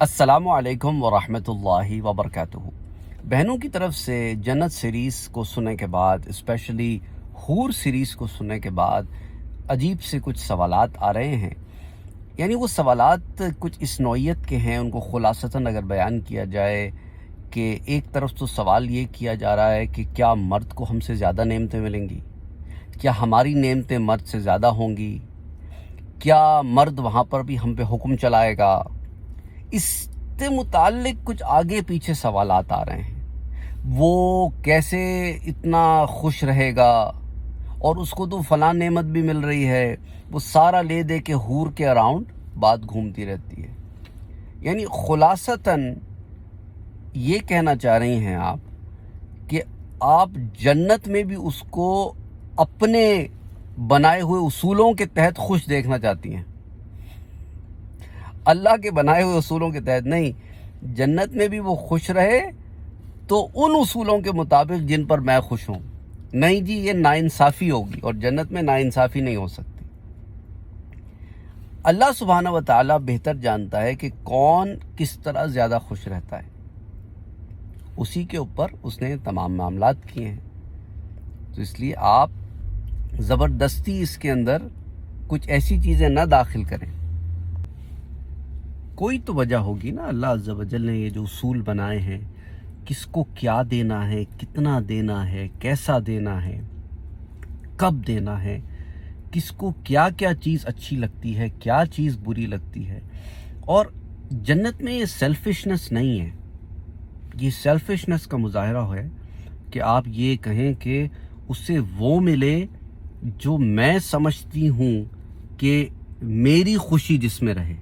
السلام علیکم ورحمۃ اللہ وبرکاتہ۔ بہنوں کی طرف سے جنت سیریز کو سننے کے بعد، اسپیشلی حور سیریز کو سننے کے بعد عجیب سے کچھ سوالات آ رہے ہیں۔ یعنی وہ سوالات کچھ اس نوعیت کے ہیں، ان کو خلاصتاً اگر بیان کیا جائے کہ ایک طرف تو سوال یہ کیا جا رہا ہے کہ کیا مرد کو ہم سے زیادہ نعمتیں ملیں گی؟ کیا ہماری نعمتیں مرد سے زیادہ ہوں گی؟ کیا مرد وہاں پر بھی ہم پہ حکم چلائے گا؟ اس سے متعلق کچھ آگے پیچھے سوالات آ رہے ہیں۔ وہ کیسے اتنا خوش رہے گا، اور اس کو تو فلاں نعمت بھی مل رہی ہے، وہ سارا لے دے کے حور کے اراؤنڈ بات گھومتی رہتی ہے۔ یعنی خلاصتاً یہ کہنا چاہ رہی ہیں آپ کہ آپ جنت میں بھی اس کو اپنے بنائے ہوئے اصولوں کے تحت خوش دیکھنا چاہتی ہیں، اللہ کے بنائے ہوئے اصولوں کے تحت نہیں۔ جنت میں بھی وہ خوش رہے تو ان اصولوں کے مطابق جن پر میں خوش ہوں۔ نہیں جی، یہ ناانصافی ہوگی، اور جنت میں ناانصافی نہیں ہو سکتی۔ اللہ سبحانہ و تعالیٰ بہتر جانتا ہے کہ کون کس طرح زیادہ خوش رہتا ہے، اسی کے اوپر اس نے تمام معاملات کیے ہیں۔ تو اس لیے آپ زبردستی اس کے اندر کچھ ایسی چیزیں نہ داخل کریں۔ کوئی تو وجہ ہوگی نا، اللہ عز و جل نے یہ جو اصول بنائے ہیں، کس کو کیا دینا ہے، کتنا دینا ہے، کیسا دینا ہے، کب دینا ہے، کس کو کیا کیا چیز اچھی لگتی ہے، کیا چیز بری لگتی ہے۔ اور جنت میں یہ سیلفشنس نہیں ہے، یہ سیلفشنس کا مظاہرہ ہے کہ آپ یہ کہیں کہ اس سے وہ ملے جو میں سمجھتی ہوں کہ میری خوشی جس میں رہے۔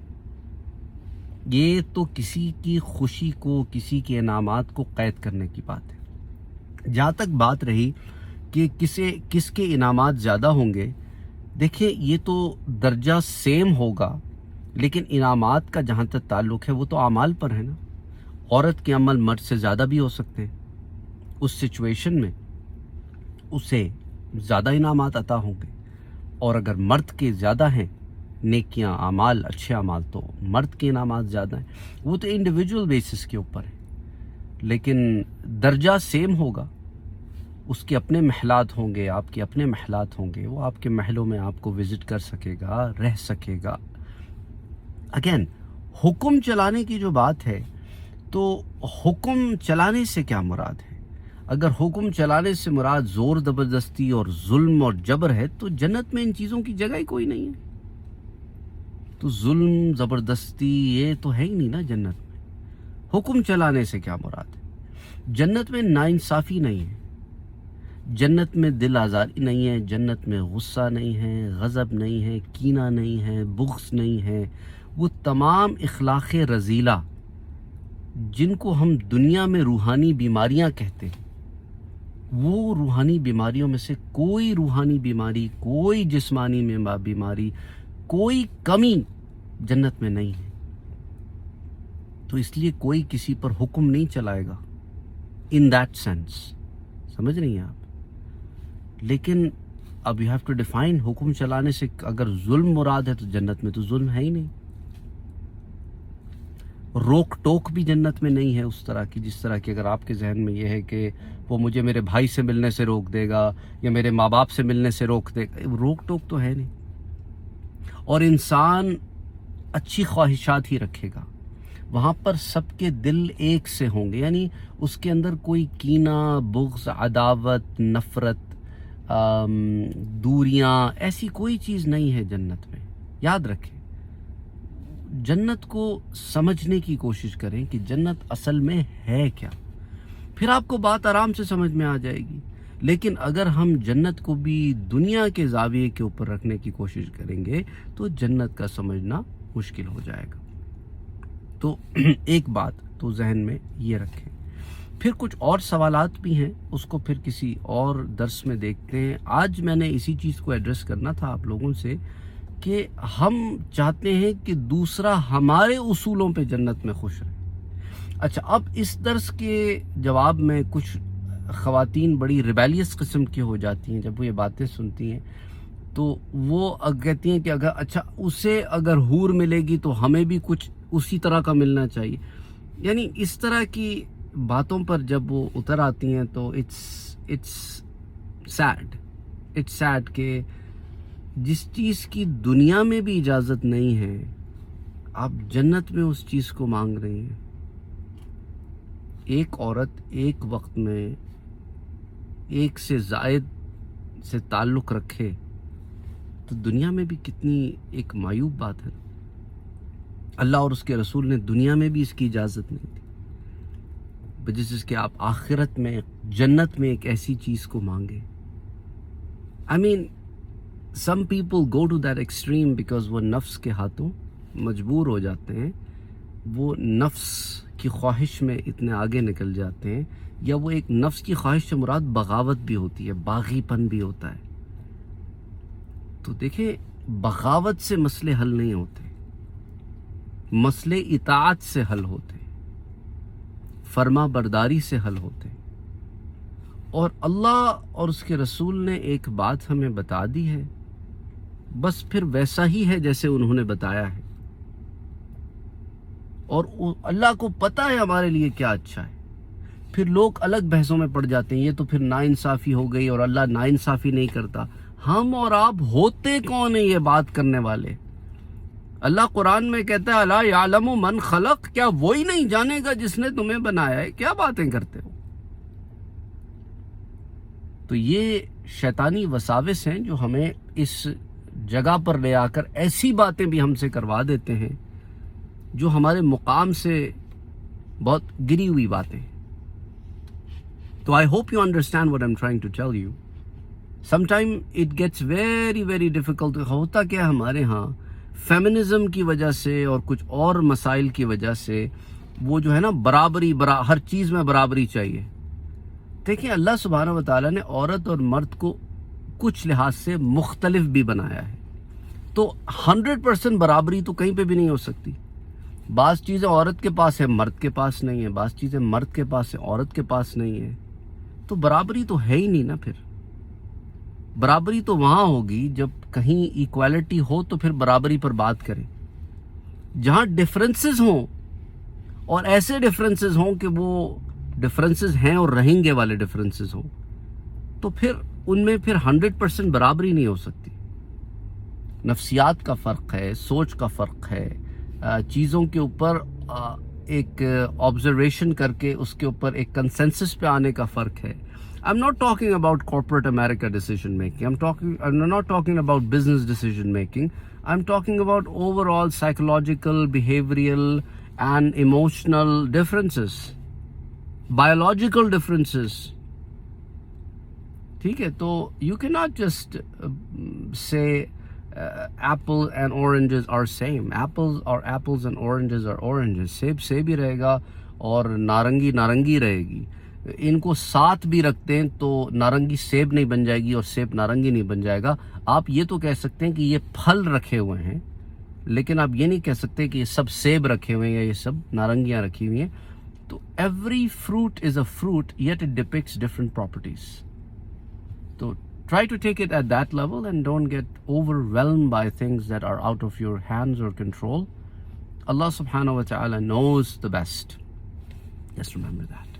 یہ تو کسی کی خوشی کو، کسی کے انعامات کو قید کرنے کی بات ہے۔ جہاں تک بات رہی کہ کس کے انعامات زیادہ ہوں گے، دیکھیں یہ تو درجہ سیم ہوگا، لیکن انعامات کا جہاں تک تعلق ہے وہ تو اعمال پر ہے نا۔ عورت کے عمل مرد سے زیادہ بھی ہو سکتے ہیں، اس سچویشن میں اسے زیادہ انعامات عطا ہوں گے، اور اگر مرد کے زیادہ ہیں نیکیاں، اعمال، اچھے اعمال، تو مرد کے انعامات زیادہ ہیں۔ وہ تو انڈیویجول بیسس کے اوپر ہے، لیکن درجہ سیم ہوگا۔ اس کے اپنے محلات ہوں گے، آپ کے اپنے محلات ہوں گے، وہ آپ کے محلوں میں آپ کو وزٹ کر سکے گا، رہ سکے گا۔ اگین حکم چلانے کی جو بات ہے، تو حکم چلانے سے کیا مراد ہے؟ اگر حکم چلانے سے مراد زور زبردستی اور ظلم اور جبر ہے، تو جنت میں ان چیزوں کی جگہ ہی کوئی نہیں ہے۔ تو ظلم، زبردستی یہ تو ہے ہی نہیں نا جنت میں۔ حکم چلانے سے کیا مراد ہے؟ جنت میں ناانصافی نہیں ہے، جنت میں دل آزاری نہیں ہے، جنت میں غصہ نہیں ہے، غضب نہیں ہے، کینہ نہیں ہے، بغض نہیں ہے۔ وہ تمام اخلاق رذیلہ جن کو ہم دنیا میں روحانی بیماریاں کہتے ہیں، وہ روحانی بیماریوں میں سے کوئی روحانی بیماری، کوئی جسمانی بیماری، کوئی کمی جنت میں نہیں ہے۔ تو اس لیے کوئی کسی پر حکم نہیں چلائے گا ان دیٹ سینس، سمجھ رہی ہیں آپ؟ لیکن اب یو ہیو ٹو ڈیفائن حکم چلانے سے اگر ظلم مراد ہے تو جنت میں تو ظلم ہے ہی نہیں۔ روک ٹوک بھی جنت میں نہیں ہے اس طرح کی، جس طرح کہ اگر آپ کے ذہن میں یہ ہے کہ وہ مجھے میرے بھائی سے ملنے سے روک دے گا یا میرے ماں باپ سے ملنے سے روک دے گا، روک ٹوک تو ہے نہیں۔ اور انسان اچھی خواہشات ہی رکھے گا، وہاں پر سب کے دل ایک سے ہوں گے، یعنی اس کے اندر کوئی کینہ، بغض، عداوت، نفرت، دوریاں، ایسی کوئی چیز نہیں ہے جنت میں۔ یاد رکھیں، جنت کو سمجھنے کی کوشش کریں کہ جنت اصل میں ہے کیا، پھر آپ کو بات آرام سے سمجھ میں آ جائے گی۔ لیکن اگر ہم جنت کو بھی دنیا کے زاویے کے اوپر رکھنے کی کوشش کریں گے تو جنت کا سمجھنا مشکل ہو جائے گا۔ تو ایک بات تو ذہن میں یہ رکھیں۔ پھر کچھ اور سوالات بھی ہیں، اس کو پھر کسی اور درس میں دیکھتے ہیں۔ آج میں نے اسی چیز کو ایڈریس کرنا تھا آپ لوگوں سے کہ ہم چاہتے ہیں کہ دوسرا ہمارے اصولوں پہ جنت میں خوش رہے۔ اچھا، اب اس درس کے جواب میں کچھ خواتین بڑی ریبیلیس قسم کی ہو جاتی ہیں جب وہ یہ باتیں سنتی ہیں، تو وہ کہتی ہیں کہ اگر اسے اگر حور ملے گی تو ہمیں بھی کچھ اسی طرح کا ملنا چاہیے. یعنی اس طرح کی باتوں پر جب وہ اتر آتی ہیں تو اٹس سیڈ کہ جس چیز کی دنیا میں بھی اجازت نہیں ہے آپ جنت میں اس چیز کو مانگ رہی ہیں. ایک عورت ایک وقت میں ایک سے زائد سے تعلق رکھے تو دنیا میں بھی کتنی ایک معیوب بات ہے. اللہ اور اس کے رسول نے دنیا میں بھی اس کی اجازت نہیں دی، بجس کہ آپ آخرت میں جنت میں ایک ایسی چیز کو مانگے. I mean, some people go to that extreme because وہ نفس کے ہاتھوں مجبور ہو جاتے ہیں، وہ نفس کی خواہش میں اتنے آگے نکل جاتے ہیں، یا وہ ایک نفس کی خواہش سے مراد بغاوت بھی ہوتی ہے، باغی پن بھی ہوتا ہے. تو دیکھیں بغاوت سے مسئلے حل نہیں ہوتے، مسئلے اطاعت سے حل ہوتے، فرما برداری سے حل ہوتے. اور اللہ اور اس کے رسول نے ایک بات ہمیں بتا دی ہے، بس پھر ویسا ہی ہے جیسے انہوں نے بتایا ہے. اور اللہ کو پتہ ہے ہمارے لیے کیا اچھا ہے. پھر لوگ الگ بحثوں میں پڑ جاتے ہیں، یہ تو پھر ناانصافی ہو گئی اور اللہ ناانصافی نہیں کرتا. ہم اور آپ ہوتے کون ہیں یہ بات کرنے والے؟ اللہ قرآن میں کہتا ہے الا یعلم من خلق، کیا وہی نہیں جانے گا جس نے تمہیں بنایا ہے؟ کیا باتیں کرتے ہو؟ تو یہ شیطانی وساوس ہیں جو ہمیں اس جگہ پر لے آ کر ایسی باتیں بھی ہم سے کروا دیتے ہیں جو ہمارے مقام سے بہت گری ہوئی باتیں. تو I hope you understand what I'm trying to tell you. Sometimes it gets very very difficult. ہوتا کیا ہمارے ہاں فیمنزم کی وجہ سے اور کچھ اور مسائل کی وجہ سے وہ جو ہے نا برابری ہر چیز میں برابری چاہیے. دیکھیں اللہ سبحانہ و تعالیٰ نے عورت اور مرد کو کچھ لحاظ سے مختلف بھی بنایا ہے، تو 100% برابری تو کہیں پہ بھی نہیں ہو سکتی. بعض چیزیں عورت کے پاس ہے مرد کے پاس نہیں ہے، بعض چیزیں مرد کے پاس ہے عورت کے پاس نہیں ہے. تو برابری تو ہے ہی نہیں نا. پھر برابری تو وہاں ہوگی جب کہیں ایکوالٹی ہو تو پھر برابری پر بات کریں. جہاں ڈفرینسز ہوں اور ایسے ڈفرینسز ہوں کہ وہ ڈفرینسز ہیں اور رہیں گے والے ڈفرینسز ہوں، تو پھر ان میں پھر 100% برابری نہیں ہو سکتی. نفسیات کا فرق ہے، سوچ کا فرق ہے، چیزوں کے اوپر ایک آبزرویشن کر کے اس کے اوپر ایک کنسنسس پہ آنے کا فرق ہے. I'm not talking about corporate America decision making. I'm not talking about business decision making. I'm talking about overall psychological, behavioral and emotional differences. Biological differences. ٹھیک ہے، تو you cannot just say apple and oranges are same. Apples and oranges are oranges. سیب ہی رہے گا اور نارنگی رہے گی. ان کو ساتھ بھی رکھتے ہیں تو نارنگی سیب نہیں بن جائے گی اور سیب نارنگی نہیں بن جائے گا. آپ یہ تو کہہ سکتے ہیں کہ یہ پھل رکھے ہوئے ہیں، لیکن آپ یہ نہیں کہہ سکتے کہ یہ سب سیب رکھے ہوئے ہیں یا یہ سب نارنگیاں رکھی ہوئی ہیں. تو every fruit is a fruit yet it depicts different properties. تو try to take it at that level and don't get overwhelmed by things that are out of your hands or control. Allah subhanahu wa ta'ala knows the best. Just remember that.